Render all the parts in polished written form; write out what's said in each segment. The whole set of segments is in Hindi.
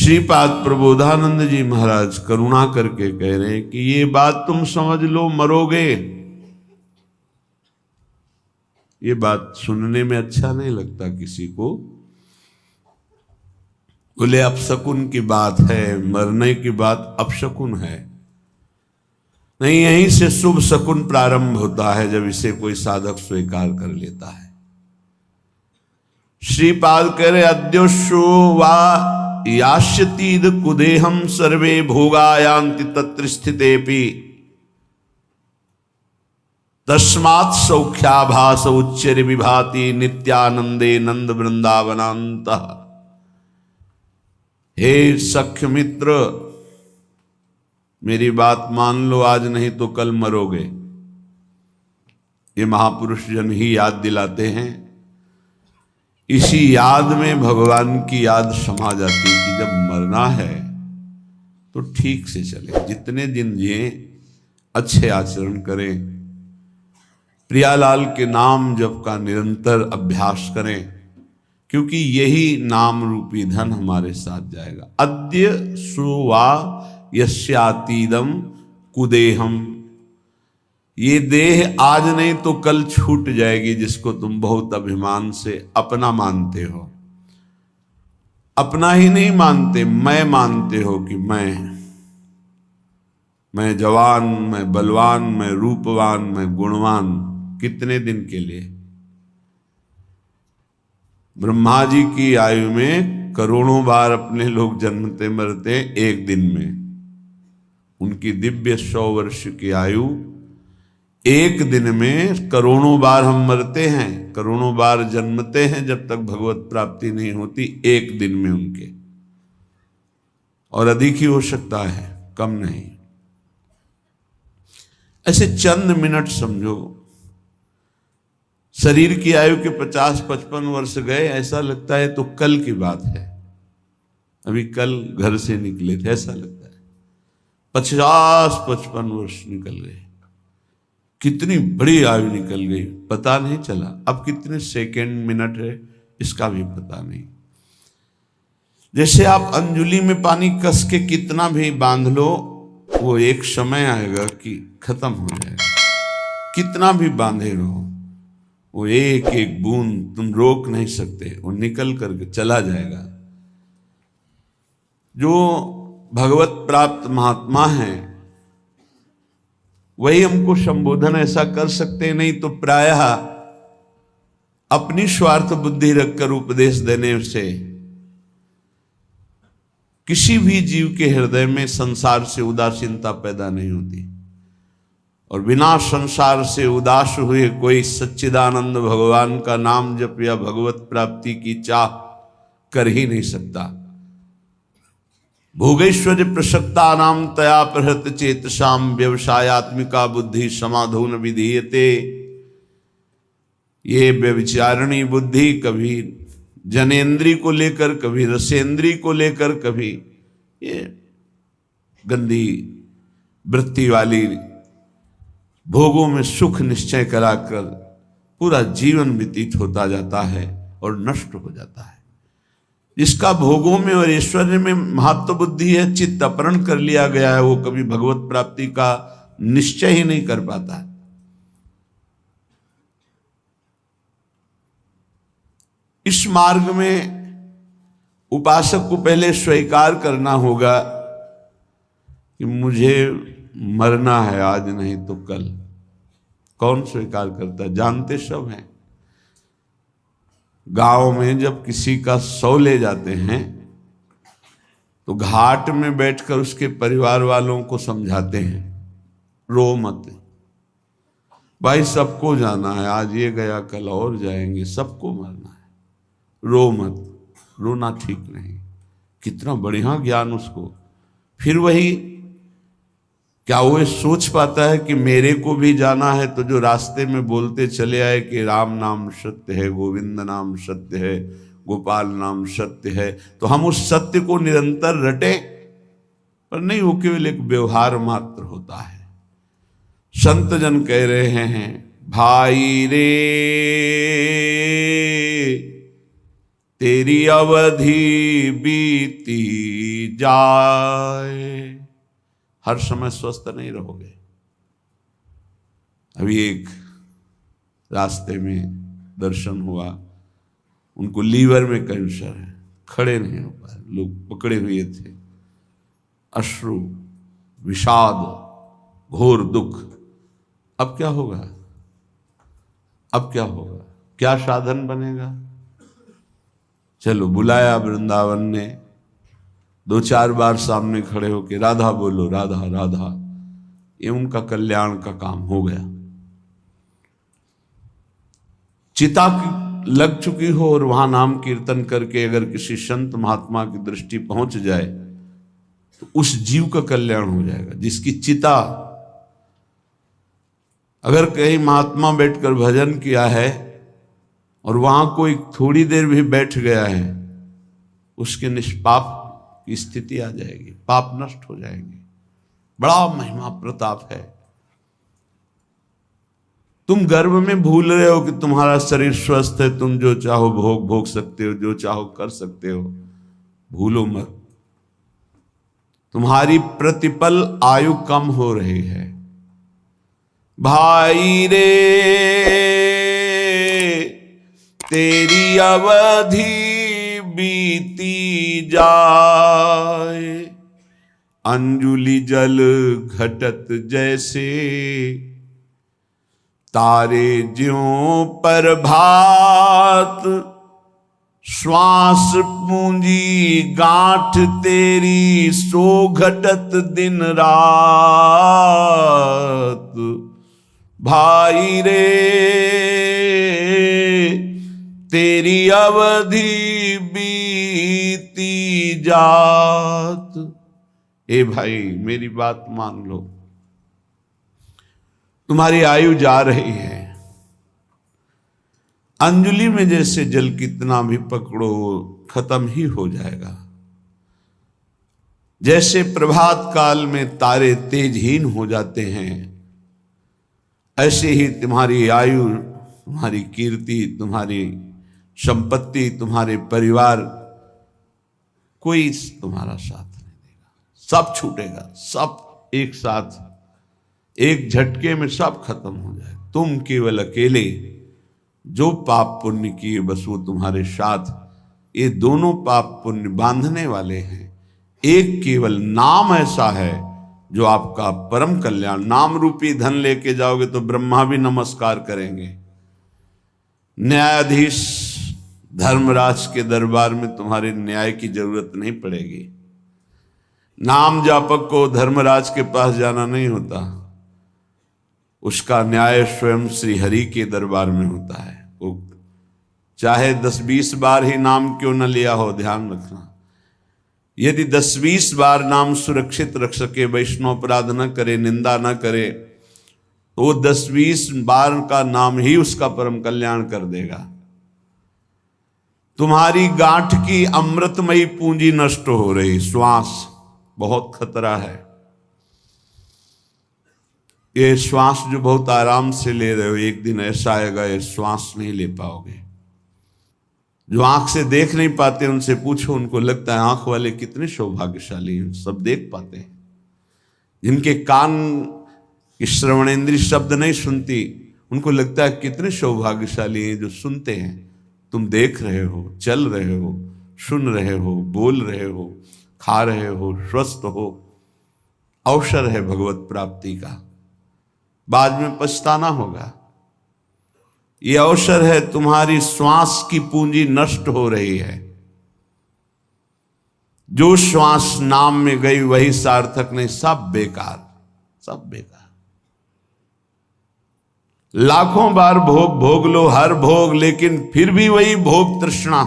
श्रीपाद प्रबोधानंद जी महाराज करुणा करके कह रहे हैं कि ये बात तुम समझ लो, मरोगे। ये बात सुनने में अच्छा नहीं लगता किसी को। बोले अपशकुन की बात है, मरने की बात अपशकुन है। नहीं, यहीं से शुभ शकुन प्रारंभ होता है जब इसे कोई साधक स्वीकार कर लेता है। श्रीपाद कह रहे अद्योशो वा यास्यतीद कुदेहम सर्वे भोगायांति तत्र स्थितेपि तस्मात् सौख्याभास उच्चर विभाति नित्यानंदे नंद वृंदावनांत। हे सख्य मित्र, मेरी बात मान लो, आज नहीं तो कल मरोगे। ये महापुरुष जन ही याद दिलाते हैं। इसी याद में भगवान की याद समा जाती है कि जब मरना है तो ठीक से चले, जितने दिन जिए अच्छे आचरण करें, प्रियालाल के नाम जप का निरंतर अभ्यास करें, क्योंकि यही नाम रूपी धन हमारे साथ जाएगा। अद्य सुवा यस्यातीदम कुदेहम, ये देह आज नहीं तो कल छूट जाएगी, जिसको तुम बहुत अभिमान से अपना मानते हो। अपना ही नहीं मानते, मैं मानते हो कि मैं जवान, मैं बलवान, मैं रूपवान, मैं गुणवान। कितने दिन के लिए? ब्रह्मा जी की आयु में करोड़ों बार अपने लोग जन्मते मरते एक दिन में। उनकी दिव्य 100 वर्ष की आयु, एक दिन में करोड़ों बार हम मरते हैं, करोड़ों बार जन्मते हैं जब तक भगवत प्राप्ति नहीं होती, एक दिन में उनके। और अधिक ही हो सकता है, कम नहीं। ऐसे चंद मिनट समझो, शरीर की आयु के 50-55 वर्ष गए, ऐसा लगता है तो कल की बात है, अभी कल घर से निकले थे, ऐसा लगता है। 50-55 वर्ष निकल गए, कितनी बड़ी आयु निकल गई, पता नहीं चला। अब कितने सेकंड मिनट है इसका भी पता नहीं। जैसे आप अंजुली में पानी कस के कितना भी बांध लो, वो एक समय आएगा कि खत्म हो जाएगा। कितना भी बांधे रहो, वो एक एक बूंद तुम रोक नहीं सकते, वो निकल करके चला जाएगा। जो भगवत प्राप्त महात्मा हैं वही हमको संबोधन ऐसा कर सकते हैं, नहीं तो प्रायः अपनी स्वार्थ बुद्धि रखकर उपदेश देने से किसी भी जीव के हृदय में संसार से उदासीनता पैदा नहीं होती। और बिना संसार से उदास हुए कोई सच्चिदानंद भगवान का नाम जप या भगवत प्राप्ति की चाह कर ही नहीं सकता। भोगेश्वर्य प्रसक्ता नाम तया प्रहृत चेतसाम व्यवसायत्मिका बुद्धि समाधून विधीयते। ये व्यभिचारिणी बुद्धि कभी जनेन्द्री को लेकर, कभी रसेंद्री को लेकर, कभी ये गंदी वृत्ति वाली भोगों में सुख निश्चय कराकर पूरा जीवन व्यतीत होता जाता है और नष्ट हो जाता है। जिसका भोगों में और ऐश्वर्य में महत्व बुद्धि है, चित्त अपहरण कर लिया गया है, वो कभी भगवत प्राप्ति का निश्चय ही नहीं कर पाता। इस मार्ग में उपासक को पहले स्वीकार करना होगा कि मुझे मरना है, आज नहीं तो कल। कौन स्वीकार करता? जानते सब हैं। गांव में जब किसी का शव ले जाते हैं तो घाट में बैठकर उसके परिवार वालों को समझाते हैं, रो मत भाई, सबको जाना है, आज ये गया कल और जाएंगे, सबको मरना है, रो मत। रोना ठीक नहीं। कितना बढ़िया ज्ञान उसको। फिर वही, क्या वो सोच पाता है कि मेरे को भी जाना है? तो जो रास्ते में बोलते चले आए कि राम नाम सत्य है, गोविंद नाम सत्य है, गोपाल नाम सत्य है, तो हम उस सत्य को निरंतर रटे, पर नहीं, वो केवल एक व्यवहार मात्र होता है। संत जन कह रहे हैं, भाई रे तेरी अवधि बीती जाए। हर समय स्वस्थ नहीं रहोगे। अभी एक रास्ते में दर्शन हुआ, उनको लीवर में कैंसर है, खड़े नहीं हो पाए, लोग पकड़े हुए थे, अश्रु, विषाद, घोर दुख। अब क्या होगा? अब क्या होगा? क्या साधन बनेगा? चलो, बुलाया वृंदावन ने, 2-4 बार सामने खड़े होके राधा बोलो, राधा राधा, ये उनका कल्याण का काम हो गया। चिता लग चुकी हो और वहां नाम कीर्तन करके अगर किसी संत महात्मा की दृष्टि पहुंच जाए तो उस जीव का कल्याण हो जाएगा। जिसकी चिता, अगर कहीं महात्मा बैठकर भजन किया है और वहां कोई थोड़ी देर भी बैठ गया है, उसके निष्पाप की स्थिति आ जाएगी, पाप नष्ट हो जाएंगे। बड़ा महिमा प्रताप है। तुम गर्भ में भूल रहे हो कि तुम्हारा शरीर स्वस्थ है, तुम जो चाहो भोग सकते हो, जो चाहो कर सकते हो। भूलो मत, तुम्हारी प्रतिपल आयु कम हो रही है। भाई रे तेरी अवधि बीती जाए, अंजुलि जल घटत जैसे, तारे ज्यों पर भात, श्वास पूंजी गांठ तेरी, सो घटत दिन रात। भाई रे तेरी अवधि बीती जात। ए भाई, मेरी बात मान लो, तुम्हारी आयु जा रही है। अंजलि में जैसे जल कितना भी पकड़ो खत्म ही हो जाएगा। जैसे प्रभात काल में तारे तेजहीन हो जाते हैं, ऐसे ही तुम्हारी आयु, तुम्हारी कीर्ति, तुम्हारी संपत्ति, तुम्हारे परिवार, कोई तुम्हारा साथ नहीं देगा। सब छूटेगा, सब एक साथ, एक झटके में सब खत्म हो जाए। तुम केवल अकेले जो पाप पुण्य किए, बस वो तुम्हारे साथ। ये दोनों पाप पुण्य बांधने वाले हैं। एक केवल नाम ऐसा है जो आपका परम कल्याण। नाम रूपी धन लेके जाओगे तो ब्रह्मा भी नमस्कार करेंगे। न्यायाधीश धर्मराज के दरबार में तुम्हारे न्याय की जरूरत नहीं पड़ेगी। नाम जापक को धर्मराज के पास जाना नहीं होता, उसका न्याय स्वयं श्री हरि के दरबार में होता है। वो चाहे 10-20 बार ही नाम क्यों न लिया हो, ध्यान रखना। यदि 10-20 बार नाम सुरक्षित रख सके, वैष्णव अपराध न करे, निंदा न करे, तो वो 10-20 बार का नाम ही उसका परम कल्याण कर देगा। तुम्हारी गांठ की अमृतमयी पूंजी नष्ट हो रही, श्वास, बहुत खतरा है। ये श्वास जो बहुत आराम से ले रहे हो, एक दिन ऐसा आएगा ये श्वास नहीं ले पाओगे। जो आंख से देख नहीं पाते उनसे पूछो, उनको लगता है आंख वाले कितने सौभाग्यशाली हैं, सब देख पाते हैं। जिनके कान की श्रवणेंद्रिय शब्द नहीं सुनती, उनको लगता है कितने सौभाग्यशाली हैं जो सुनते हैं। तुम देख रहे हो, चल रहे हो, सुन रहे हो, बोल रहे हो, खा रहे हो, स्वस्थ हो। अवसर है भगवत प्राप्ति का, बाद में पछताना होगा। यह अवसर है, तुम्हारी श्वास की पूंजी नष्ट हो रही है। जो श्वास नाम में गई वही सार्थक नहीं, सब बेकार, सब बेकार। लाखों बार भोग भोग लो, हर भोग, लेकिन फिर भी वही भोग तृष्णा।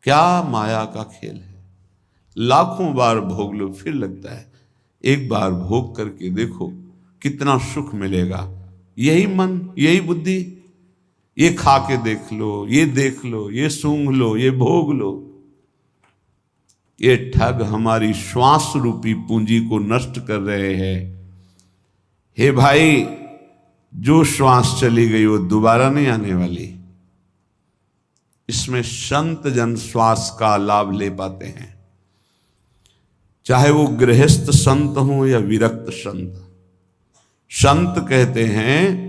क्या माया का खेल है। लाखों बार भोग लो, फिर लगता है एक बार भोग करके देखो कितना सुख मिलेगा। यही मन, यही बुद्धि, ये खा के देख लो, ये देख लो, ये सूंघ लो, ये भोग लो। ये ठग हमारी श्वास रूपी पूंजी को नष्ट कर रहे हैं। हे भाई, जो श्वास चली गई वो दोबारा नहीं आने वाली। इसमें संत जन श्वास का लाभ ले पाते हैं, चाहे वो गृहस्थ संत हो या विरक्त संत। संत कहते हैं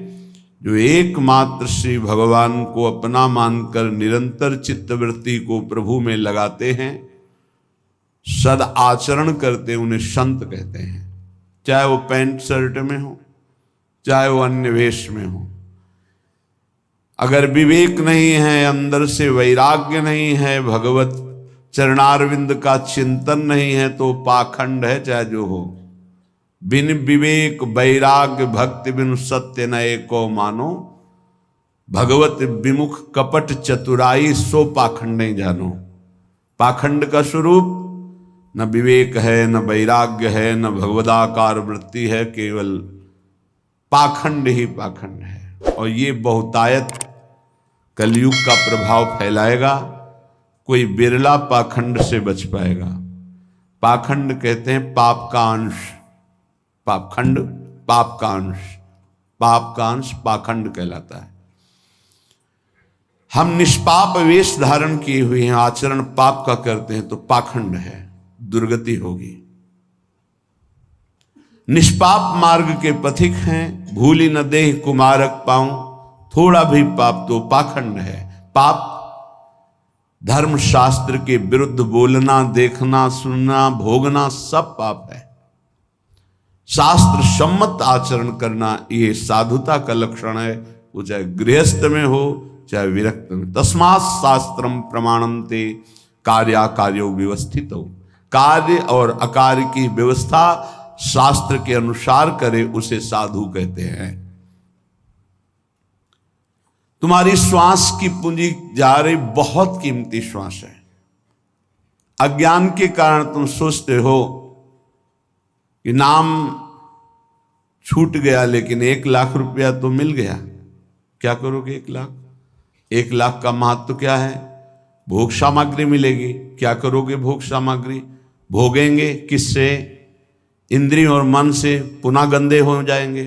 जो एकमात्र श्री भगवान को अपना मानकर निरंतर चित्तवृत्ति को प्रभु में लगाते हैं, सद आचरण करते, उन्हें संत कहते हैं। चाहे वो पैंट शर्ट में हो, चाहे वो अन्य वेश में हो। अगर विवेक नहीं है, अंदर से वैराग्य नहीं है, भगवत चरणारविंद का चिंतन नहीं है, तो पाखंड है, चाहे जो हो। बिन विवेक वैराग्य भक्ति बिनु सत्य न एको मानो, भगवत विमुख कपट चतुराई सो पाखंड नहीं जानो। पाखंड का स्वरूप न विवेक है, न वैराग्य है, न भगवदाकार वृत्ति है, केवल पाखंड ही पाखंड है। और ये बहुतायत कलयुग का प्रभाव फैलाएगा, कोई बिरला पाखंड से बच पाएगा। पाखंड कहते हैं पाप का अंश, पापखंड पाप का अंश, पाप का अंश पाखंड कहलाता है। हम निष्पाप वेश धारण किए हुए हैं, आचरण पाप का करते हैं तो पाखंड है, दुर्गति होगी। निष्पाप मार्ग के पथिक हैं, भूली न देह कुमारक पाऊं, थोड़ा भी पाप तो पाखंड है। पाप धर्म शास्त्र के विरुद्ध बोलना, देखना, सुनना, भोगना सब पाप है। शास्त्र सम्मत आचरण करना ये साधुता का लक्षण है, वो चाहे गृहस्थ में हो चाहे विरक्त में। तस्मात् शास्त्रम प्रमाणन्ते कार्याकार्यो व्यवस्थितो, कार्य और अकार्य की व्यवस्था शास्त्र के अनुसार करे उसे साधु कहते हैं। तुम्हारी श्वास की पूंजी जा रही, बहुत कीमती श्वास है। अज्ञान के कारण तुम सोचते हो कि नाम छूट गया, लेकिन 1 लाख रुपया तो मिल गया। क्या करोगे 1 लाख? 1 लाख का महत्व क्या है? भोग सामग्री मिलेगी। क्या करोगे भोग सामग्री? भोगेंगे किससे? इंद्रिय और मन से। पुनः गंदे हो जाएंगे,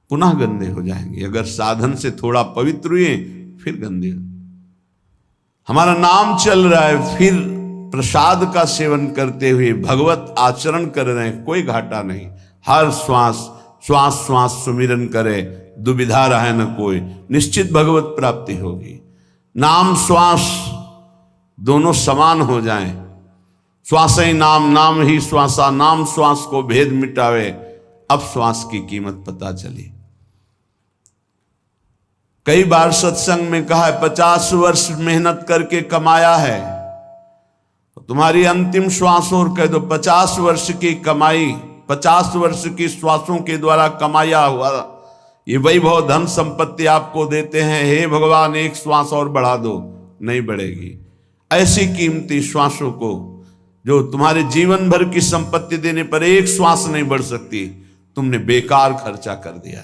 पुनः गंदे हो जाएंगे। अगर साधन से थोड़ा पवित्र हुए फिर गंदे। हमारा नाम चल रहा है, फिर प्रसाद का सेवन करते हुए भगवत आचरण कर रहे हैं, कोई घाटा नहीं। हर श्वास श्वास श्वास सुमिरन करे, दुविधा रहे न कोई, निश्चित भगवत प्राप्ति होगी। नाम श्वास दोनों समान हो जाएं, श्वास ही नाम, नाम ही श्वासा, नाम श्वास को भेद मिटावे। अब श्वास की कीमत पता चली। कई बार सत्संग में कहा है 50 वर्ष मेहनत करके कमाया है, तुम्हारी अंतिम श्वास और कह दो 50 वर्ष की कमाई, 50 वर्ष की श्वासों के द्वारा कमाया हुआ ये वैभव धन संपत्ति आपको देते हैं। हे भगवान, एक श्वास और बढ़ा दो, नहीं बढ़ेगी। ऐसी कीमती श्वासों को जो तुम्हारे जीवन भर की संपत्ति देने पर एक श्वास नहीं बढ़ सकती, तुमने बेकार खर्चा कर दिया,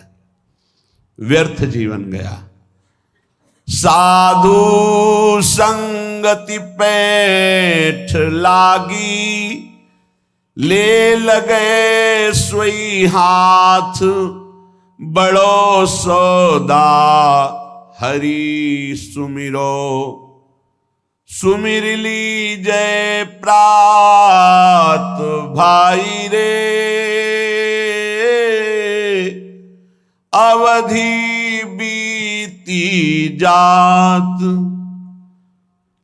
व्यर्थ जीवन गया। साधु संगति पैठ लागी, ले लगे सोई हाथ, बड़ो सौदा हरि सुमिरो, सुमिर लीजय प्रात भाई रे, अवधि बीती जात।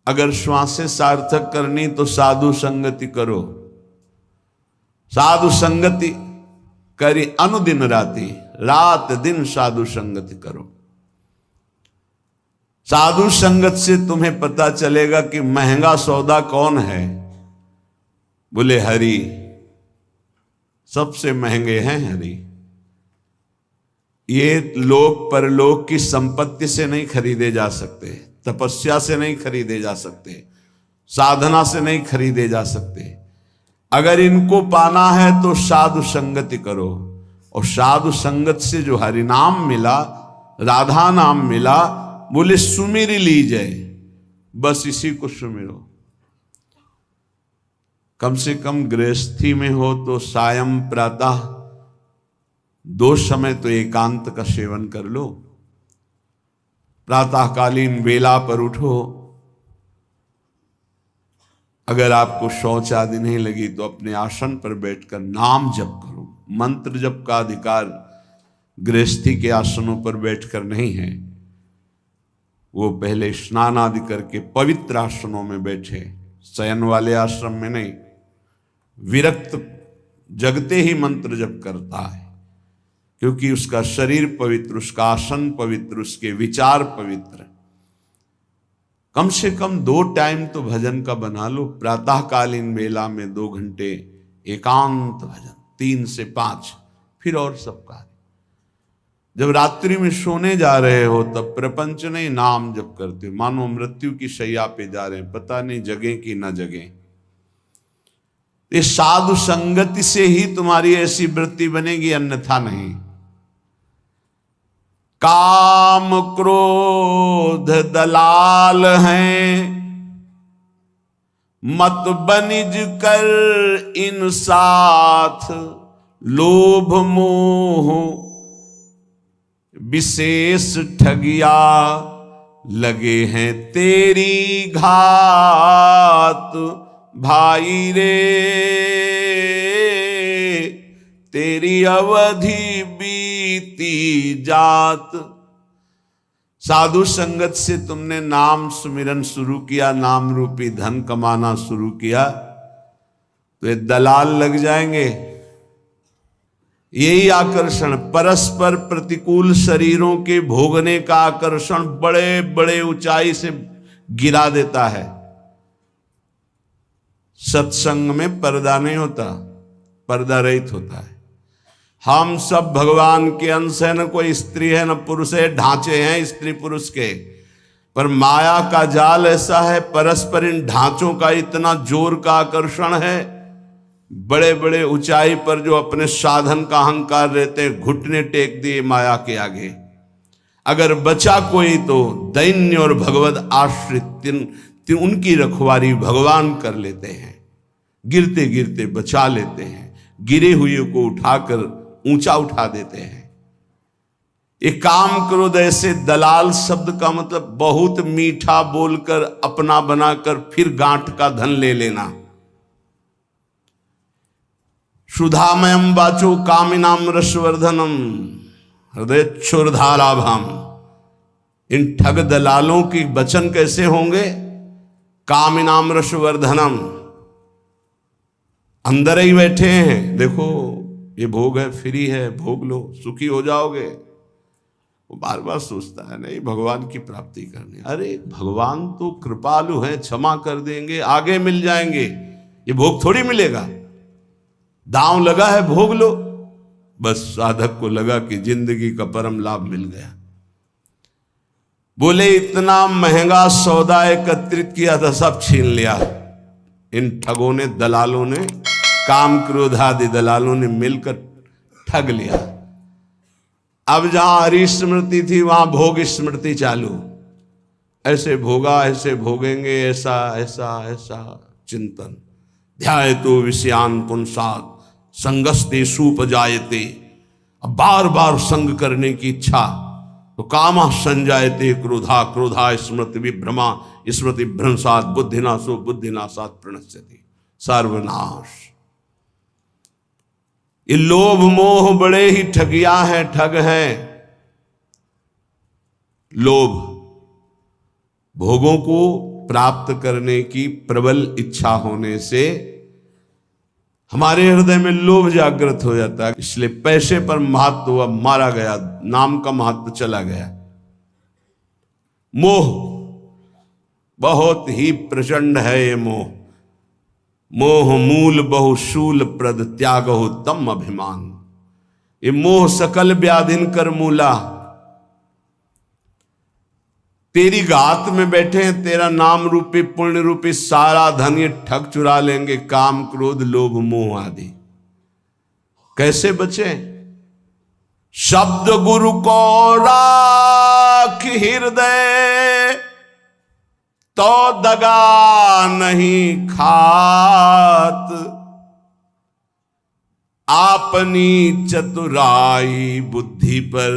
अगर श्वासें सार्थक करनी तो साधु संगति करो। साधु संगति करी अनुदिन राति, रात दिन साधु संगति करो। साधु संगत से तुम्हें पता चलेगा कि महंगा सौदा कौन है। बोले हरि, सबसे महंगे हैं हरि। ये लोक परलोक की संपत्ति से नहीं खरीदे जा सकते, तपस्या से नहीं खरीदे जा सकते, साधना से नहीं खरीदे जा सकते। अगर इनको पाना है तो साधु संगति करो, और साधु संगत से जो हरि नाम मिला, राधा नाम मिला, बोले सुमिर लीजिए, बस इसी को सुमिरो। कम से कम गृहस्थी में हो तो सायं प्रातः 2 समय तो एकांत का सेवन कर लो। प्रातःकालीन वेला पर उठो। अगर आपको शौच आदि नहीं लगी तो अपने आसन पर बैठकर नाम जप करो। मंत्र जप का अधिकार गृहस्थी के आसनों पर बैठकर नहीं है, वो पहले स्नान आदि करके पवित्र आसनों में बैठे, शयन वाले आश्रम में नहीं। विरक्त जगते ही मंत्र जप करता है, क्योंकि उसका शरीर पवित्र, उसका आसन पवित्र, उसके विचार पवित्र। कम से कम 2 टाइम तो भजन का बना लो। प्रातःकालीन वेला में 2 घंटे एकांत भजन, 3 से 5, फिर और सब कार्य। जब रात्रि में सोने जा रहे हो तब प्रपंच नहीं, नाम जप करते हो, मानो मृत्यु की शैया पे जा रहे हैं, पता नहीं जगें कि न जगें। ये साधु संगति से ही तुम्हारी ऐसी वृत्ति बनेगी, अन्यथा नहीं। काम क्रोध दलाल हैं, मत बनिज कर इन साथ। लोभ मोह विशेष ठगिया, लगे हैं तेरी घात। भाई रे तेरी अवधि बीती जात। साधु संगत से तुमने नाम सुमिरन शुरू किया, नाम रूपी धन कमाना शुरू किया, तो ये दलाल लग जाएंगे। यही आकर्षण, परस्पर प्रतिकूल शरीरों के भोगने का आकर्षण बड़े बड़े ऊंचाई से गिरा देता है। सत्संग में पर्दा नहीं होता, पर्दा रहित होता है। हम सब भगवान के अंश है, न कोई स्त्री है न पुरुष है, ढांचे हैं स्त्री पुरुष के, पर माया का जाल ऐसा है, परस्पर इन ढांचों का इतना जोर का आकर्षण है। बड़े बड़े ऊंचाई पर जो अपने साधन का अहंकार रहते हैं, घुटने टेक दिए माया के आगे। अगर बचा कोई तो दैन्य और भगवत आश्रित उनकी रखवारी भगवान कर लेते हैं, गिरते गिरते बचा लेते हैं, गिरे हुए को उठाकर ऊंचा उठा देते हैं। एक काम क्रोध ऐसे दलाल शब्द का मतलब बहुत मीठा बोलकर अपना बनाकर फिर गांठ का धन ले लेना। सुधामयम वाचो कामिनाम रसवर्धनम हृदय क्षुरधाराभाम। इन ठग दलालों की वचन कैसे होंगे? कामिनाम रसवर्धनम, अंदर ही बैठे हैं, देखो ये भोग है, फ्री है, भोग लो, सुखी हो जाओगे। वो बार बार सोचता है नहीं भगवान की प्राप्ति करनी। अरे भगवान तो कृपालु हैं, क्षमा कर देंगे, आगे मिल जाएंगे, ये भोग थोड़ी मिलेगा। दांव लगा है, भोग लो। बस साधक को लगा कि जिंदगी का परम लाभ मिल गया। बोले इतना महंगा सौदा एकत्रित किया था, सब छीन लिया। इन ठगों ने, दलालों ने, काम क्रोध आदि दलालों ने मिलकर ठग लिया। अब जहां हरि स्मृति थी वहां भोग स्मृति चालू। ऐसे भोगा, ऐसे भोगेंगे, ऐसा ऐसा ऐसा चिंतन। ध्यायतो विषयान पुंसात् संगस्ते सुपजायते। अब बार बार संग करने की इच्छा, तो कामा संजायते क्रोधा, क्रोधा स्मृति विभ्रमा, स्मृति भ्रंशात् बुद्धिनाशो, बुद्धिनाशात् प्रणश्यति। सर्वनाश। ये लोभ मोह बड़े ही ठगिया हैं, ठग हैं। लोभ, भोगों को प्राप्त करने की प्रबल इच्छा होने से हमारे हृदय में लोभ जागृत हो जाता है, इसलिए पैसे पर महत्व हुआ, मारा गया, नाम का महत्व चला गया। मोह बहुत ही प्रचंड है ये मोह। मोह मूल बहुशूल प्रद त्यागो तम अभिमान। ये मोह सकल व्याधिन कर मूला। तेरी गात में बैठे हैं, तेरा नाम रूपी पुण्य रूपी सारा धन ये ठग चुरा लेंगे, काम क्रोध लोभ मोह आदि। कैसे बचे? शब्द गुरु को राख हृदय, तो दगा नहीं खात। आपनी चतुराई बुद्धि पर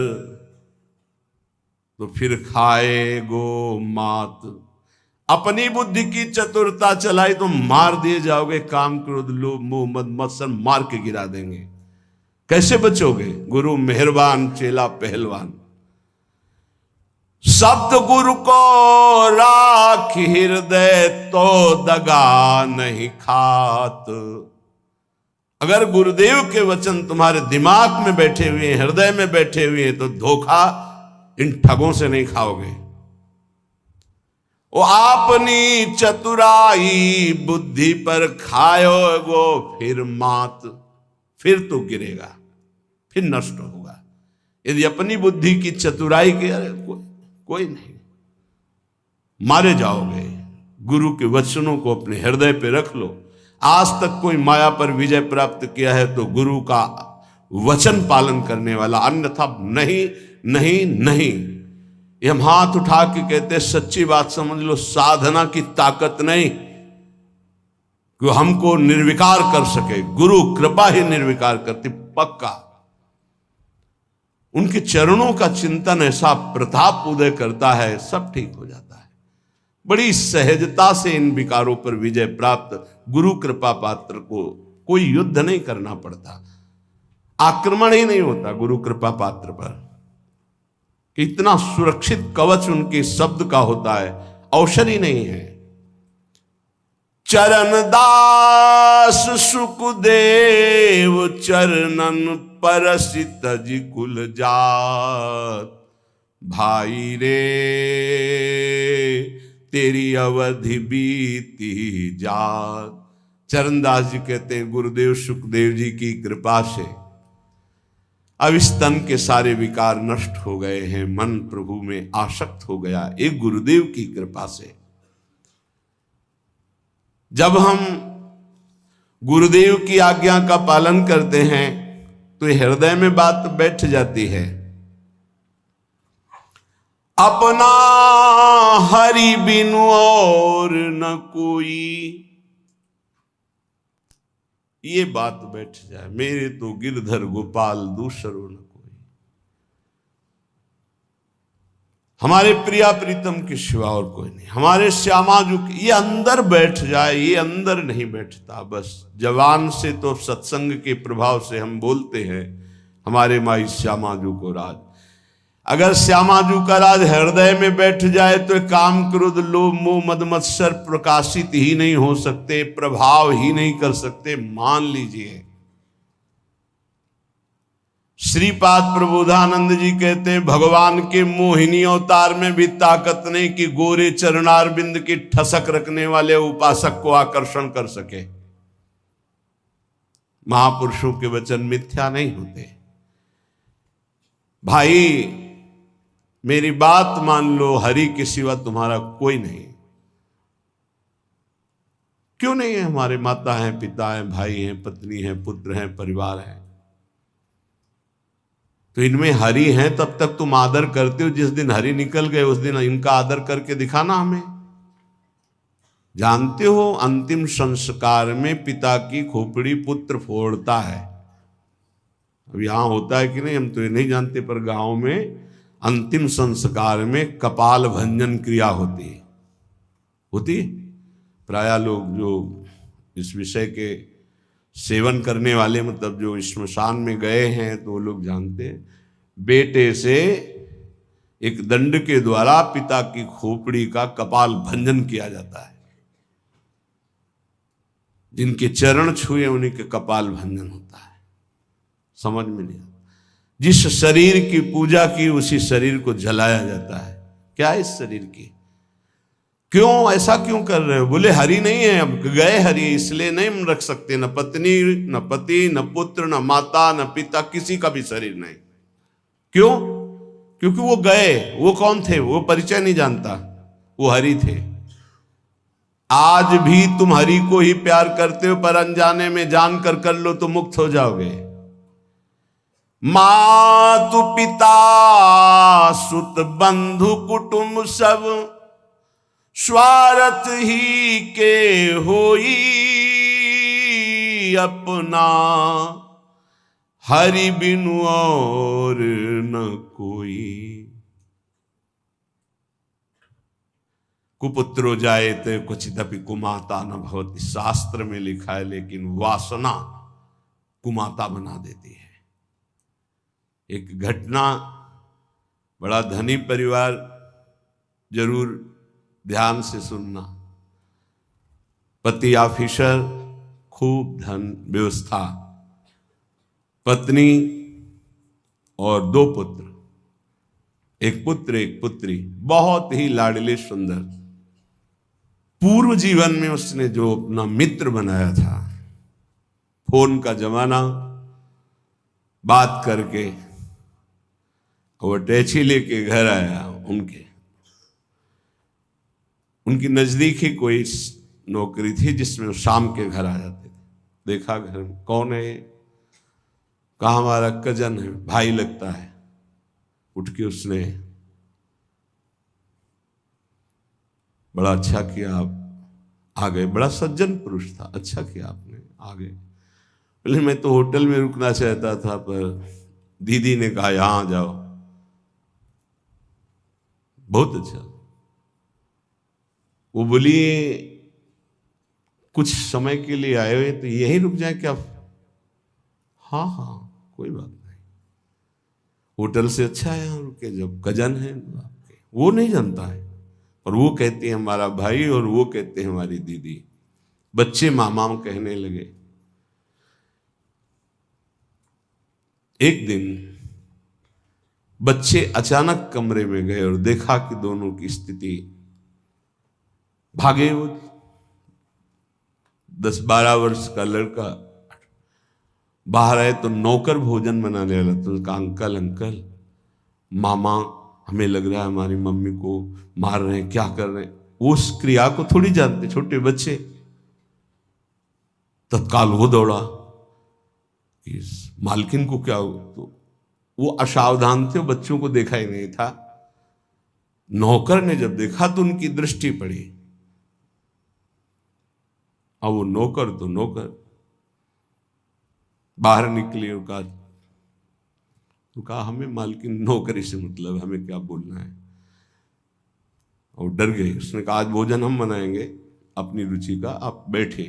तो फिर खाए गो मात। अपनी बुद्धि की चतुरता चलाई तो मार दिए जाओगे। काम क्रोध लोभ मोह मद मत्सर मार के गिरा देंगे। कैसे बचोगे? गुरु मेहरबान चेला पहलवान। शब्द गुरु को राख हृदय तो दगा नहीं खात। अगर गुरुदेव के वचन तुम्हारे दिमाग में बैठे हुए हैं, हृदय में बैठे हुए हैं, तो धोखा इन ठगों से नहीं खाओगे। वो अपनी चतुराई बुद्धि पर खाओगो फिर मात। फिर तो गिरेगा, फिर नष्ट होगा। यदि अपनी बुद्धि की चतुराई के, अरे कोई नहीं, मारे जाओगे। गुरु के वचनों को अपने हृदय पे रख लो। आज तक कोई माया पर विजय प्राप्त किया है तो गुरु का वचन पालन करने वाला, अन्यथा नहीं नहीं नहीं। ये हम हाथ उठा के कहते, सच्ची बात समझ लो, साधना की ताकत नहीं कि हमको निर्विकार कर सके। गुरु कृपा ही निर्विकार करती, पक्का। उनके चरणों का चिंतन ऐसा प्रताप उदय करता है, सब ठीक हो जाता है। बड़ी सहजता से इन विकारों पर विजय प्राप्त। गुरु कृपा पात्र को कोई युद्ध नहीं करना पड़ता, आक्रमण ही नहीं होता गुरु कृपा पात्र पर। इतना सुरक्षित कवच उनके शब्द का होता है, औषधि ही नहीं है। चरण दास सुखदेव चरणन परसित जी कुल जात। भाई रे तेरी अवधि बीती जात। चरणदास जी कहते हैं, गुरुदेव सुखदेव जी की कृपा से अब इस तन के सारे विकार नष्ट हो गए हैं, मन प्रभु में आसक्त हो गया, एक गुरुदेव की कृपा से। जब हम गुरुदेव की आज्ञा का पालन करते हैं तो हृदय में बात बैठ जाती है, अपना हरि बिनु और न कोई। ये बात बैठ जाए, मेरे तो गिरधर गोपाल दूसरो न कोई। हमारे प्रिया प्रीतम के सिवा और कोई नहीं, हमारे श्यामा जो, ये अंदर बैठ जाए। ये अंदर नहीं बैठता। बस जवान से तो सत्संग के प्रभाव से हम बोलते हैं, हमारे माई श्यामा जू को राज। अगर श्यामा जू का राज हृदय में बैठ जाए तो काम क्रोध लोभ मोह मद मत्सर प्रकाशित ही नहीं हो सकते, प्रभाव ही नहीं कर सकते। मान लीजिए, श्रीपाद प्रबोधानंद जी कहते हैं, भगवान के मोहिनी अवतार में भी ताकत नहीं कि गोरे चरणारविंद की ठसक रखने वाले उपासक को आकर्षण कर सके। महापुरुषों के वचन मिथ्या नहीं होते। भाई मेरी बात मान लो, हरि के सिवा तुम्हारा कोई नहीं। क्यों नहीं है? हमारे माता हैं, पिता हैं, भाई हैं, पत्नी हैं, पुत्र हैं, परिवार है। तो इनमें हरि हैं तब तक तुम आदर करते हो। जिस दिन हरि निकल गए उस दिन इनका आदर करके दिखाना हमें। जानते हो, अंतिम संस्कार में पिता की खोपड़ी पुत्र फोड़ता है। अब यहां होता है कि नहीं हम तो ये नहीं जानते, पर गांव में अंतिम संस्कार में कपाल भंजन क्रिया होती। प्रायः लोग जो इस विषय के सेवन करने वाले, मतलब जो श्मशान में गए हैं, तो वो लोग जानते हैं। बेटे से एक दंड के द्वारा पिता की खोपड़ी का कपाल भंजन किया जाता है। जिनके चरण छुए उन्हीं के कपाल भंजन होता है। समझ में नहीं आता। जिस शरीर की पूजा की उसी शरीर को जलाया जाता है। क्या इस शरीर की? क्यों ऐसा क्यों कर रहे हो? बोले हरि नहीं है, अब गए हरि, इसलिए नहीं रख सकते। न पत्नी, न पति, न पुत्र, न माता, न पिता, किसी का भी शरीर नहीं। क्यों? क्योंकि वो गए। वो कौन थे? वो परिचय नहीं जानता, वो हरि थे। आज भी तुम हरि को ही प्यार करते हो, पर अनजाने में जान कर लो तो मुक्त हो जाओगे। मातु पिता सुत बंधु कुटुंब सब स्वार्थ ही के होई। अपना हरि बिनु और न कोई। कुपुत्रो जायते क्वचिदपि कुमाता न भवति, शास्त्र में लिखा है, लेकिन वासना कुमाता बना देती है। एक घटना, बड़ा धनी परिवार, जरूर ध्यान से सुनना। पति ऑफिसर, खूब धन व्यवस्था, पत्नी और 2 पुत्र, एक पुत्र एक पुत्री, बहुत ही लाडले सुंदर। पूर्व जीवन में उसने जो अपना मित्र बनाया था, फोन का जमाना, बात करके वो अटैची लेके घर आया। उनकी नजदीक ही कोई नौकरी थी जिसमें वो शाम के घर आ जाते थे। देखा घर में कौन है, कहा हमारा कजन है, भाई लगता है। उठ के उसने, बड़ा अच्छा किया आप आ गए, बड़ा सज्जन पुरुष था, अच्छा किया आपने आ गए। पहले मैं तो होटल में रुकना चाहता था, पर दीदी ने कहा यहां जाओ। बहुत अच्छा। वो बोली कुछ समय के लिए आए हुए तो यहीं रुक जाए क्या? हाँ हाँ कोई बात नहीं, होटल से अच्छा है यहाँ रुके, जब कजन है आपके। वो नहीं जानता है, और वो कहती है हमारा भाई, और वो कहते हैं हमारी दीदी। बच्चे मामा कहने लगे। एक दिन बच्चे अचानक कमरे में गए और देखा कि दोनों की स्थिति, भागे। वो 10-12 वर्ष का लड़का बाहर आए तो नौकर भोजन बनाने वाला, तो उसका अंकल अंकल मामा, हमें लग रहा है हमारी मम्मी को मार रहे हैं, क्या कर रहे हैं। वो उस क्रिया को थोड़ी जानते, छोटे बच्चे। तत्काल वो दौड़ा कि मालकिन को क्या हो, तो वो असावधान थे, बच्चों को देखा ही नहीं था। नौकर ने जब देखा तो उनकी दृष्टि पड़ी। अब वो नौकर तो नौकर बाहर निकले और कहा हमें मालकिन नौकरी से मतलब, हमें क्या बोलना है। और डर गए। उसने कहा आज भोजन हम बनाएंगे अपनी रुचि का, आप बैठे।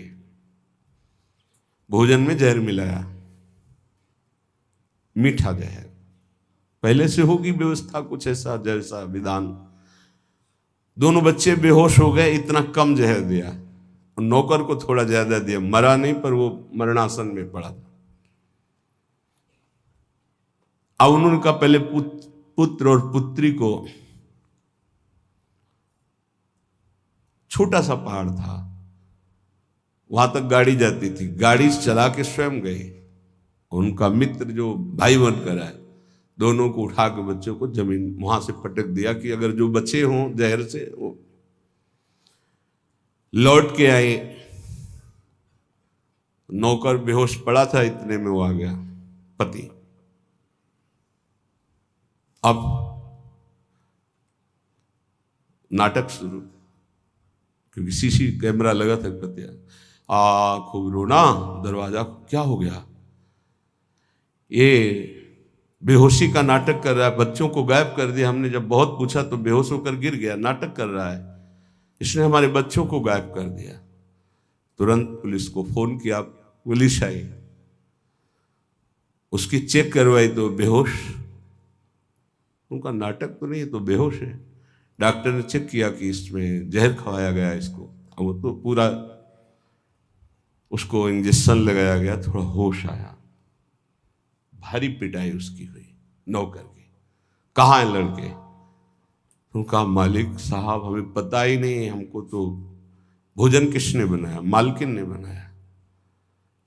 भोजन में जहर मिलाया, मीठा जहर। पहले से होगी व्यवस्था कुछ ऐसा, जैसा विधान। दोनों बच्चे बेहोश हो गए, इतना कम जहर दिया। नौकर को थोड़ा ज्यादा दिया, मरा नहीं, पर वो मरणासन में पड़ा था। अब उन्होंने कहा पहले पुत्र और पुत्री को, छोटा सा पहाड़ था, वहां तक गाड़ी जाती थी, गाड़ी चला के स्वयं गए। उनका मित्र जो भाई बनकर आए, दोनों को उठा के बच्चों को जमीन वहां से पटक दिया कि अगर जो बचे हों जहर से वो। लौट के आए, नौकर बेहोश पड़ा था, इतने में वो आ गया पति। अब नाटक शुरू, क्योंकि सीसी कैमरा लगा था। पति खूब रोना, दरवाजा क्या हो गया, ये बेहोशी का नाटक कर रहा है, बच्चों को गायब कर दिया हमने, जब बहुत पूछा तो बेहोश होकर गिर गया, नाटक कर रहा है, इसने हमारे बच्चों को गायब कर दिया। तुरंत पुलिस को फोन किया, पुलिस आई, उसकी चेक करवाई तो बेहोश। उनका नाटक तो नहीं है, तो बेहोश है। डॉक्टर ने चेक किया कि इसमें जहर खवाया गया इसको। अब वो तो पूरा, उसको इंजेक्शन लगाया गया, थोड़ा होश आया। भारी पिटाई उसकी हुई नौकर की। कहाँ है लड़के? उनका मालिक साहब हमें पता ही नहीं, हमको तो भोजन किसने बनाया? मालकिन ने बनाया।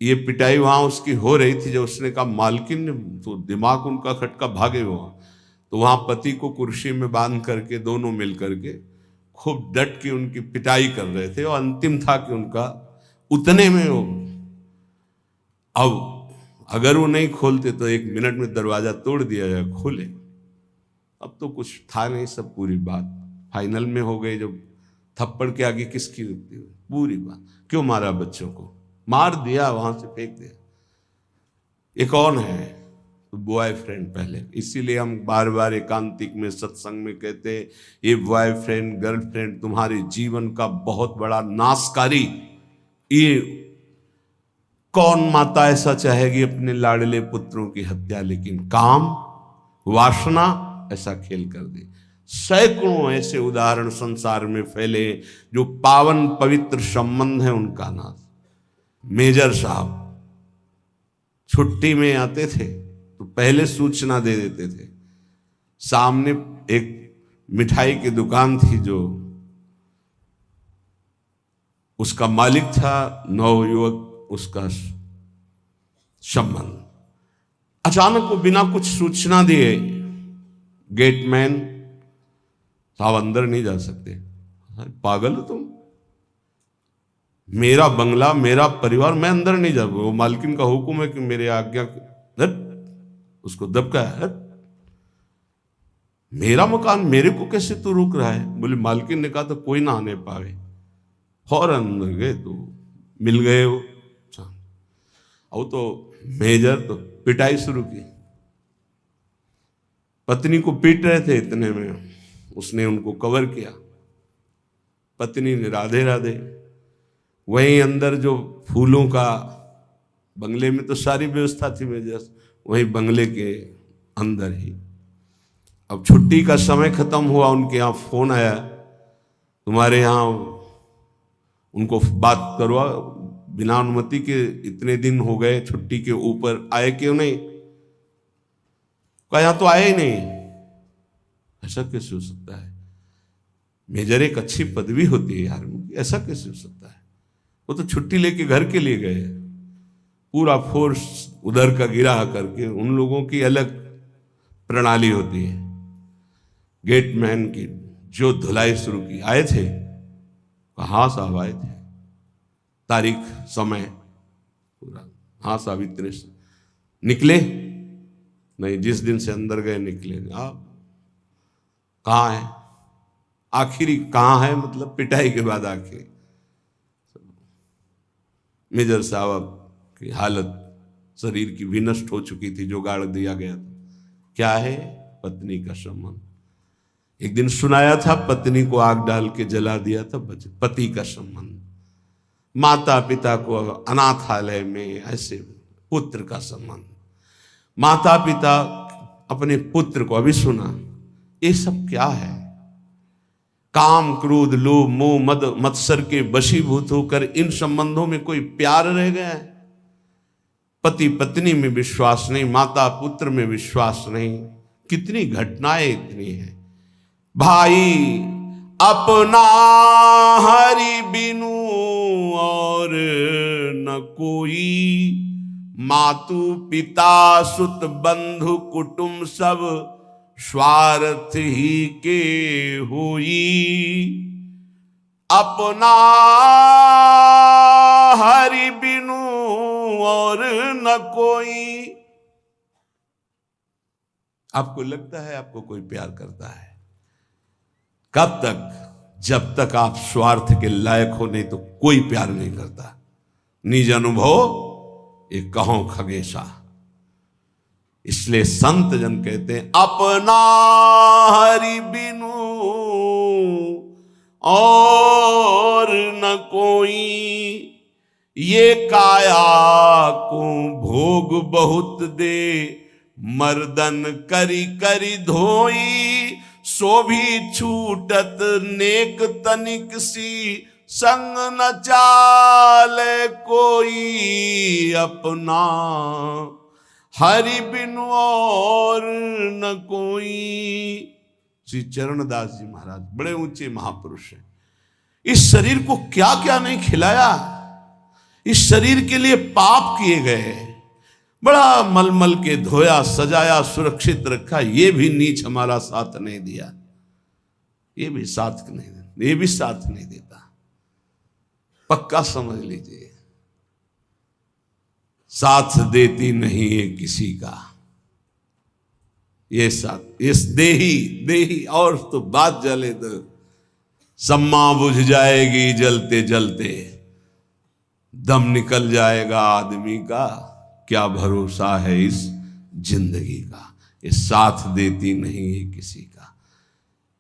ये पिटाई वहां उसकी हो रही थी, जब उसने कहा मालकिन ने, तो दिमाग उनका खटका, भागे वहां। तो वहां पति को कुर्सी में बांध करके दोनों मिल करके खूब डट के उनकी पिटाई कर रहे थे। और अंतिम था कि उनका उतने में वो, अब अगर वो नहीं खोलते तो 1 मिनट में दरवाजा तोड़ दिया जाए, खोले। अब तो कुछ था नहीं, सब पूरी बात फाइनल में हो गई। जब थप्पड़ के आगे किसकी रुकती हुई पूरी बात। क्यों मारा बच्चों को? मार दिया, वहां से फेंक दिया। ये कौन है? बॉयफ्रेंड पहले। इसीलिए हम बार बार एकांतिक में सत्संग में कहते हैं ये बॉयफ्रेंड गर्लफ्रेंड तुम्हारे जीवन का बहुत बड़ा नाशकारी। ये कौन माता ऐसा चाहेगी अपने लाडले पुत्रों की हत्या, लेकिन काम वासना ऐसा खेल कर दे। सैकड़ों ऐसे उदाहरण संसार में फैले जो पावन पवित्र संबंध है उनका नाश। मेजर साहब छुट्टी में आते थे तो पहले सूचना दे देते थे। सामने एक मिठाई की दुकान थी जो उसका मालिक था नवयुवक, उसका संबंध। अचानक वो बिना कुछ सूचना दिए गेटमैन साहब अंदर नहीं जा सकते। पागल हो तुम, मेरा बंगला मेरा परिवार, मैं अंदर नहीं जा। वो मालकिन का हुक्म है कि मेरे आज्ञा उसको दबका है। मेरा मकान, मेरे को कैसे तू रोक रहा है? बोले मालकिन ने कहा तो कोई ना आने पावे। फौरन अंदर गए तो मिल गए वो। और तो मेजर तो पिटाई शुरू की। पत्नी को पीट रहे थे, इतने में उसने उनको कवर किया। पत्नी ने राधे राधे। वहीं अंदर जो फूलों का, बंगले में तो सारी व्यवस्था थी मेजर, वहीं बंगले के अंदर ही। अब छुट्टी का समय खत्म हुआ, उनके यहाँ फोन आया, तुम्हारे यहाँ उनको बात करवा, बिना अनुमति के इतने दिन हो गए, छुट्टी के ऊपर आए क्यों नहीं? कहा यहाँ तो आए ही नहीं। ऐसा कैसे हो सकता है? मेजर एक अच्छी पदवी होती है यार, ऐसा कैसे हो सकता है? वो तो छुट्टी लेके घर के लिए गए, पूरा फोर्स उधर का गिरा करके। उन लोगों की अलग प्रणाली होती है। गेटमैन की जो धुलाई शुरू की, आए थे? हाँ साहब आए थे। तारीख समय पूरा, हाँ साहब इतने से निकले नहीं, जिस दिन से अंदर गए निकले। आप कहाँ है? आखिरी कहाँ है मतलब पिटाई के बाद आखिर मेजर साहब की हालत शरीर की भी नष्ट हो चुकी थी, जो गाड़ दिया गया था। क्या है? पत्नी का संबंध। एक दिन सुनाया था, पत्नी को आग डाल के जला दिया था, पति का संबंध। माता पिता को अनाथालय में ऐसे, पुत्र का संबंध। माता पिता अपने पुत्र को, अभी सुना, ये सब क्या है? काम क्रोध लोभ मोह मद मत्सर के वशीभूत होकर इन संबंधों में कोई प्यार रह गया है? पति पत्नी में विश्वास नहीं, माता पुत्र में विश्वास नहीं। कितनी घटनाएं इतनी है। भाई अपना हरि बिनु और न कोई, मातु पिता सुत बंधु कुटुंब सब स्वार्थ ही के होई। अपना हरि बिनु और न कोई। आपको लगता है आपको कोई प्यार करता है? कब तक? जब तक आप स्वार्थ के लायक हो, नहीं तो कोई प्यार नहीं करता। निज अनुभव ये कहो खगेशा। इसलिए संत जन कहते हैं अपना हरि बिनु और न कोई, ये काया को भोग बहुत दे, मर्दन करी करी धोई। सो भी छूटत नेक तनिक सी, संग न चाले कोई। अपना हरि बिनु और न कोई। श्री चरणदास जी महाराज बड़े ऊंचे महापुरुष हैं। इस शरीर को क्या क्या नहीं खिलाया, इस शरीर के लिए पाप किए गए, बड़ा मलमल के धोया सजाया सुरक्षित रखा, ये भी नीच हमारा साथ नहीं दिया, ये भी साथ नहीं देता, ये भी साथ नहीं देता। पक्का समझ लीजिए, साथ देती नहीं है किसी का ये साथ। इस देही और तो बात जले तो सम्मा बुझ जाएगी, जलते जलते दम निकल जाएगा आदमी का। क्या भरोसा है इस जिंदगी का, ये साथ देती नहीं है किसी का,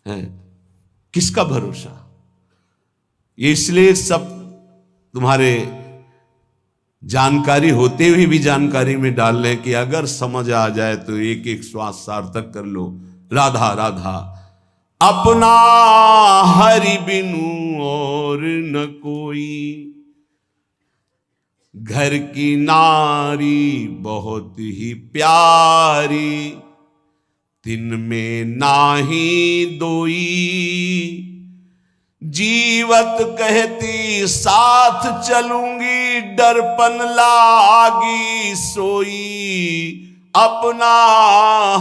है किसका भरोसा। ये इसलिए सब तुम्हारे जानकारी होते हुए भी जानकारी में डाल रहे कि अगर समझ आ जाए तो एक एक श्वास सार्थक कर लो। राधा राधा अपना हरि बिनु और न कोई, घर की नारी बहुत ही प्यारी, दिन में नाही दोई, जीवत कहती साथ चलूंगी, डरपन लागी सोई, अपना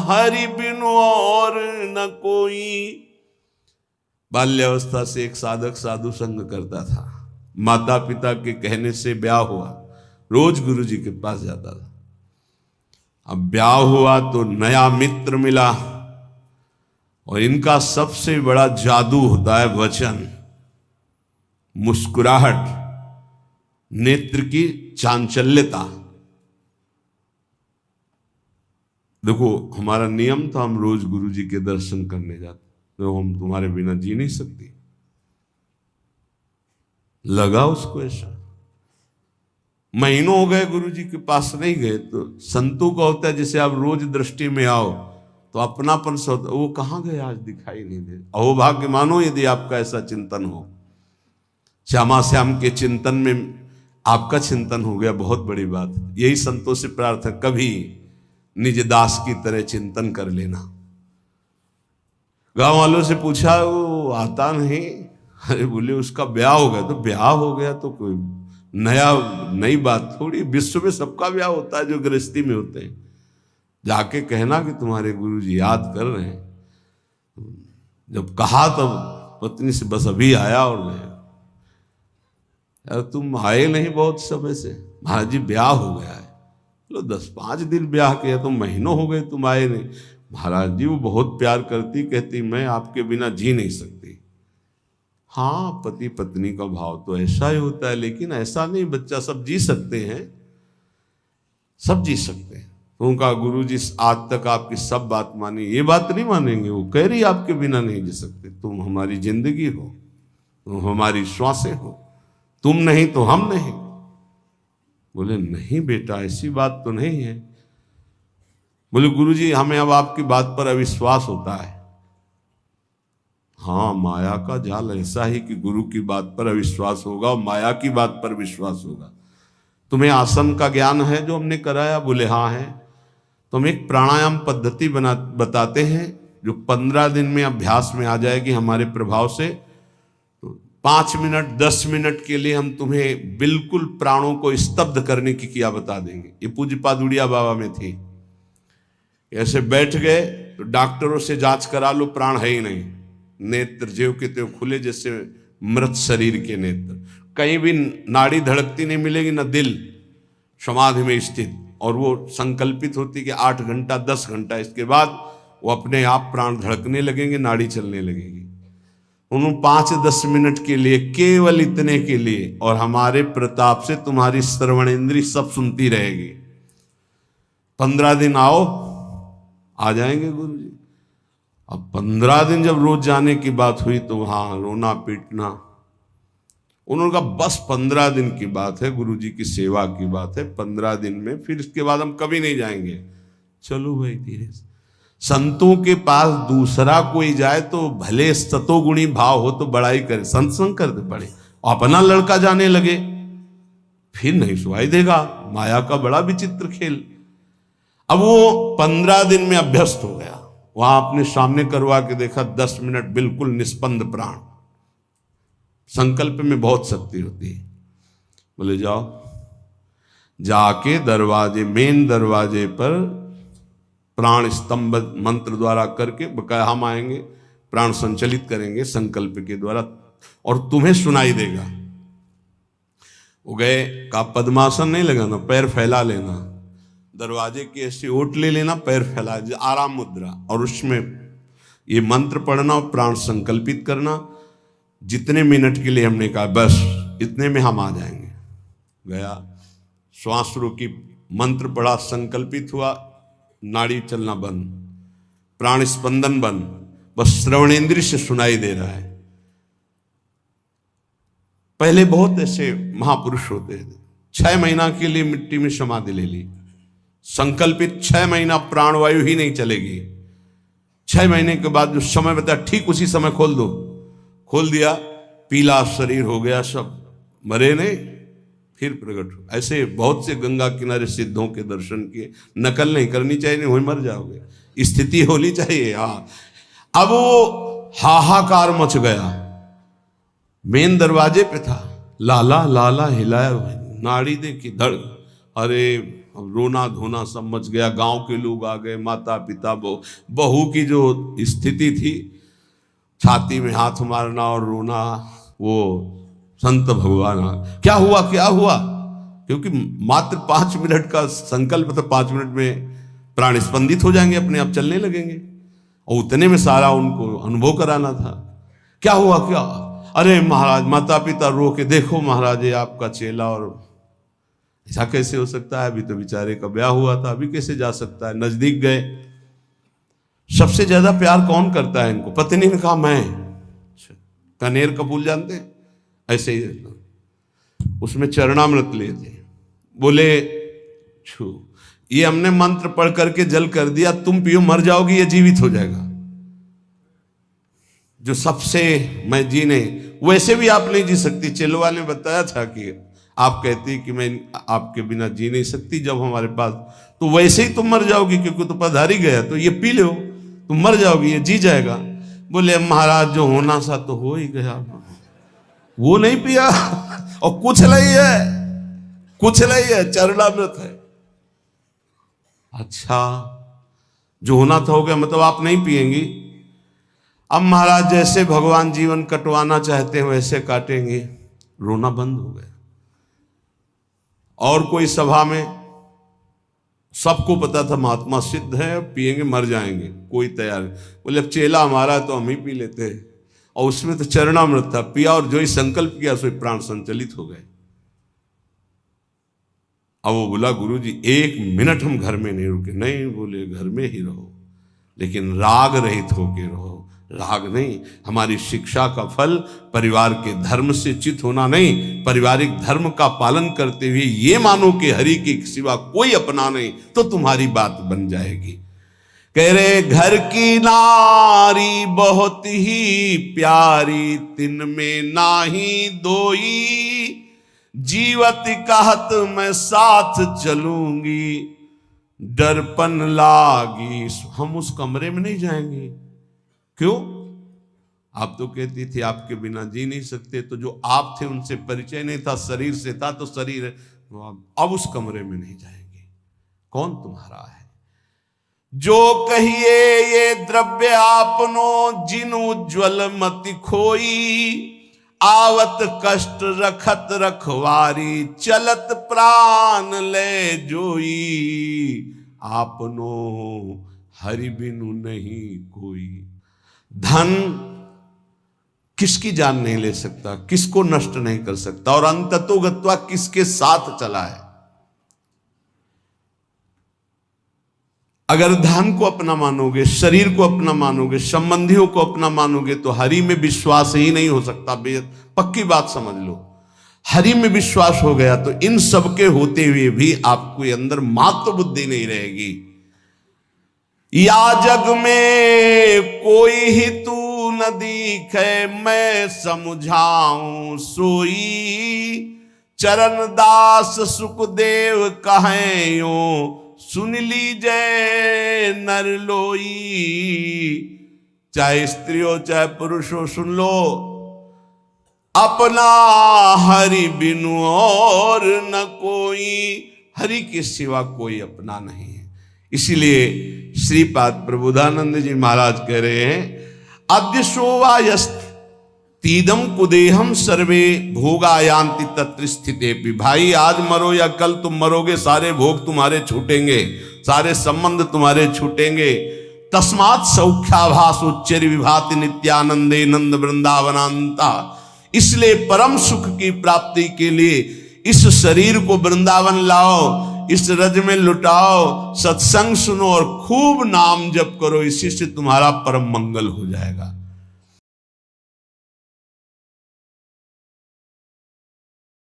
हरि बिनु और न कोई। बाल्यावस्था से एक साधक साधु संग करता था, माता पिता के कहने से ब्याह हुआ, रोज गुरु जी के पास जाता था। अब ब्याह हुआ तो नया मित्र मिला, और इनका सबसे बड़ा जादू होता है वचन, मुस्कुराहट, नेत्र की चांचल्यता। देखो हमारा नियम था हम रोज गुरु जी के दर्शन करने जाते, तो हम तुम्हारे बिना जी नहीं सकती। लगा उसको ऐसा, महीनों हो गए गुरु जी के पास नहीं गए। तो संतों का होता है जैसे आप रोज दृष्टि में आओ तो अपनापन से होता, वो कहाँ गए आज दिखाई नहीं दे। अहोभाग्य मानो यदि आपका ऐसा चिंतन हो, श्यामा श्याम के चिंतन में आपका चिंतन हो गया, बहुत बड़ी बात। यही संतों से प्रार्थना, कभी निज दास की तरह चिंतन कर लेना। गांव वालों से पूछा, वो आता नहीं। अरे बोले उसका ब्याह हो गया। तो ब्याह हो गया तो कोई नई बात थोड़ी, विश्व में सबका ब्याह होता है जो गृहस्थी में होते हैं। जाके कहना कि तुम्हारे गुरु जी याद कर रहे हैं। जब कहा तब पत्नी से बस अभी आया और गया। यार तुम आए नहीं बहुत समय से, महाराज जी ब्याह हो गया है। लो 10-5 दिन ब्याह किया, तो महीनों हो गए तुम आए नहीं। महाराज जी वो बहुत प्यार करती, कहती मैं आपके बिना जी नहीं सकती। हाँ पति पत्नी का भाव तो ऐसा ही होता है, लेकिन ऐसा नहीं बच्चा, सब जी सकते हैं, सब जी सकते हैं। तो उनका गुरु जी आज तक आपकी सब बात मानी, ये बात नहीं मानेंगे। वो कह रही आपके बिना नहीं जी सकते, तुम हमारी जिंदगी हो, तुम हमारी श्वासें हो, तुम नहीं तो हम नहीं। बोले नहीं बेटा ऐसी बात तो नहीं है। बोले गुरुजी हमें अब आपकी बात पर अविश्वास होता है। हाँ माया का जाल ऐसा ही कि गुरु की बात पर अविश्वास होगा और माया की बात पर विश्वास होगा। तुम्हें आसन का ज्ञान है जो हमने कराया? बोले हाँ है। तो हम एक प्राणायाम पद्धति बताते हैं जो 15 दिन में अभ्यास में आ जाएगी हमारे प्रभाव से। 5 मिनट 10 मिनट के लिए हम तुम्हें बिल्कुल प्राणों को स्तब्ध करने की क्रिया बता देंगे। ये पूज्य पादुड़िया बाबा में थी। ऐसे बैठ गए तो डॉक्टरों से जांच करा लो, प्राण है ही नहीं, नेत्र ज्यों के त्यों खुले जैसे मृत शरीर के नेत्र, कहीं भी नाड़ी धड़कती नहीं मिलेगी, न दिल, समाधि में स्थित। और वो संकल्पित होती कि 8 घंटा 10 घंटा, इसके बाद वो अपने आप प्राण धड़कने लगेंगे, नाड़ी चलने लगेगी। उन्होंने 5-10 मिनट के लिए, केवल इतने के लिए, और हमारे प्रताप से तुम्हारी श्रवणेंद्री सब सुनती रहेगी। 15 दिन आओ, आ जाएंगे गुरु जी। अब 15 दिन जब रोज जाने की बात हुई तो वहां रोना पीटना। उन्होंने कहा बस 15 दिन की बात है, गुरु जी की सेवा की बात है, 15 दिन में, फिर इसके बाद हम कभी नहीं जाएंगे। चलो भाई धीरे से। संतों के पास दूसरा कोई जाए तो भले सतोगुणी भाव हो तो बड़ाई करे, संग करते पड़े, अपना लड़का जाने लगे फिर नहीं सुनाई देगा। माया का बड़ा विचित्र खेल। अब वो 15 दिन में अभ्यस्त हो गया। वहां अपने सामने करवा के देखा, 10 मिनट बिल्कुल निस्पंद प्राण। संकल्प में बहुत शक्ति होती है। बोले जाओ, जाके दरवाजे, मेन दरवाजे पर प्राण स्तंभ मंत्र द्वारा करके, बकाया हम आएंगे, प्राण संचलित करेंगे संकल्प के द्वारा और तुम्हें सुनाई देगा। वो गए, का पद्मासन नहीं लगाना, पैर फैला लेना, दरवाजे की ऐसी ओट ले लेना, पैर फैला, आराम मुद्रा, और उसमें ये मंत्र पढ़ना और प्राण संकल्पित करना। जितने मिनट के लिए हमने कहा बस इतने में हम आ जाएंगे। गया, श्वास रोकी, मंत्र पढ़ा, संकल्पित हुआ, नाड़ी चलना बंद, प्राण स्पंदन बंद, बस श्रवणेंद्रिय से सुनाई दे रहा है। पहले बहुत ऐसे महापुरुष होते थे, 6 महीना के लिए मिट्टी में समाधि ले ली, संकल्पित 6 महीना प्राणवायु ही नहीं चलेगी। 6 महीने के बाद जो समय बताया ठीक उसी समय खोल दो, खोल दिया, पीला शरीर हो गया, सब मरे नहीं, फिर प्रकट हो। ऐसे बहुत से गंगा किनारे सिद्धों के दर्शन किए, नकल नहीं करनी चाहिए, नहीं वही मर जाओगे, स्थिति होनी चाहिए। हाँ, अब वो हाहाकार मच गया, मेन दरवाजे पे था, लाला लाला हिलाया, नाड़ी देखी धड़, अरे रोना धोना सब मच गया, गांव के लोग आ गए, माता पिता बहू की जो स्थिति थी, छाती में हाथ मारना और रोना, वो संत भगवान क्या हुआ क्या हुआ, क्योंकि मात्र 5 मिनट का संकल्प था, 5 मिनट में प्राण स्पंदित हो जाएंगे, अपने आप चलने लगेंगे, और उतने में सारा उनको अनुभव कराना था। क्या हुआ क्या, अरे महाराज माता पिता रो के, देखो महाराज ये आपका चेला, और ऐसा कैसे हो सकता है, अभी तो बेचारे का ब्याह हुआ था, अभी कैसे जा सकता है। नजदीक गए, सबसे ज्यादा प्यार कौन करता है इनको, पत्नी ने कहा मैं। कनेर का फूल जानते हैं, ऐसे ही उसमें चरणामृत लिए थे, बोले छू, ये हमने मंत्र पढ़ करके जल कर दिया, तुम पियो मर जाओगी, ये जीवित हो जाएगा। जो सबसे मैं जीने, वैसे भी आप नहीं जी सकती, चेलोवा ने बताया था कि आप कहती कि मैं आपके बिना जी नहीं सकती जब हमारे पास, तो वैसे ही तुम मर जाओगी, क्योंकि तो पधारी गया, तो ये पी लो, तुम मर जाओगी, ये जी जाएगा। बोले महाराज जो होना सा तो हो ही गया, वो नहीं पिया, और कुछ नहीं है, कुछ नहीं है, चरणामृत है। अच्छा, जो होना था हो गया, मतलब आप नहीं पिएंगी। अब महाराज जैसे भगवान जीवन कटवाना चाहते हैं वैसे काटेंगे, रोना बंद हो गया। और कोई सभा में, सबको पता था महात्मा सिद्ध है, पिएंगे मर जाएंगे, कोई तैयार नहीं। बोले अब चेला हमारा है तो हम ही पी लेते हैं, और उसमें तो चरणामृत था, पिया और जो ही संकल्प किया सो प्राण संचलित हो गए। अब वो बोला गुरु जी 1 मिनट हम घर में नहीं रुके, नहीं बोले घर में ही रहो, लेकिन राग रहित होके रहो। राग नहीं, हमारी शिक्षा का फल परिवार के धर्म से चित होना नहीं, पारिवारिक धर्म का पालन करते हुए ये मानो कि हरि के सिवा कोई अपना नहीं, तो तुम्हारी बात बन जाएगी। कह रहे घर की नारी बहुत ही प्यारी, तिन में नाही दोई, जीवत कहत मैं साथ चलूंगी, डरपन लागी। हम उस कमरे में नहीं जाएंगे, क्यों? आप तो कहती थी आपके बिना जी नहीं सकते, तो जो आप थे उनसे परिचय नहीं था, शरीर से था, तो शरीर अब उस कमरे में नहीं जाएंगे। कौन तुम्हारा है? जो कहिए ये द्रव्य आपनो, जिन उज्ज्वल मति खोई, आवत कष्ट रखत रखवारी, चलत प्राण ले जोई, आपनो हरि बिनु नहीं कोई। धन किसकी जान नहीं ले सकता, किसको नष्ट नहीं कर सकता, और अंततोगत्वा किसके साथ चला है। अगर धन को अपना मानोगे, शरीर को अपना मानोगे, संबंधियों को अपना मानोगे, तो हरि में विश्वास ही नहीं हो सकता। पक्की बात समझ लो, हरि में विश्वास हो गया तो इन सब के होते हुए भी आपको अंदर मात्र बुद्धि नहीं रहेगी। या जग में कोई ही तू न दिखे, मैं समझाऊं सोई, चरण दास सुखदेव कहें यो, सुन लीजिए नर लोई। चाहे स्त्री हो चाहे पुरुष हो, सुन लो, अपना हरि बिनु और न कोई, हरि के सिवा कोई अपना नहीं है। इसीलिए श्रीपाद प्रबोधानंद जी महाराज कह रहे हैं, अद्य सोवायस्तीदम कुदेहम सर्वे भोगायांति तत्र स्थिते। भाई आज मरो या कल तुम मरोगे, सारे भोग तुम्हारे छूटेंगे, सारे संबंध तुम्हारे छूटेंगे। तस्मात् सौख्याभास उच्चर विभाति नित्यानंदे नंद वृंदावनांता। इसलिए परम सुख की प्राप्ति के लिए इस शरीर को वृंदावन लाओ, इस रज में लुटाओ, सत्संग सुनो और खूब नाम जप करो, इसी से तुम्हारा परम मंगल हो जाएगा।